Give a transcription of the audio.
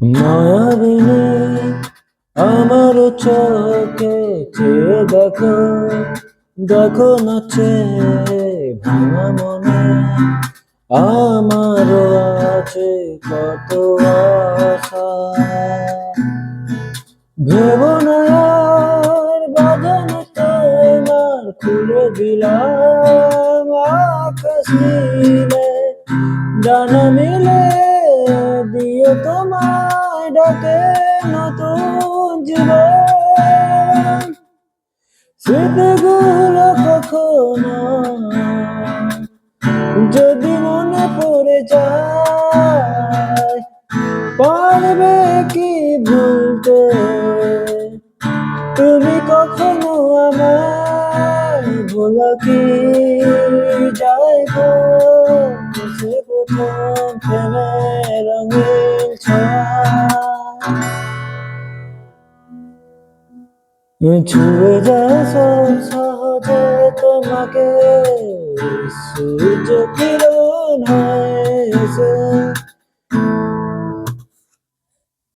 মায়াবিনী আমার চোখে চেয়ে দেখো, দেখো নাচে ভাঙা মনে আমারও আছে কত আশা। ভেবো না আর বাঁধানো তোমার খুলে দিলাম আকাশ নীলে, ডানা মিলে দিয়ে তোমায় ডাকে নতুন জীবন। স্মৃতিগুলো কখনো যদি মনে পড়ে যায়, পারবে কি ভুলতে তুমি কখনো আমায়? ভোলা কি যায় গো সে প্রথম প্রেমের রঙিন ছোঁয়া। ছুঁয়ে যায় সব সহজে তোমাকে, সূর্য কিরণ হয়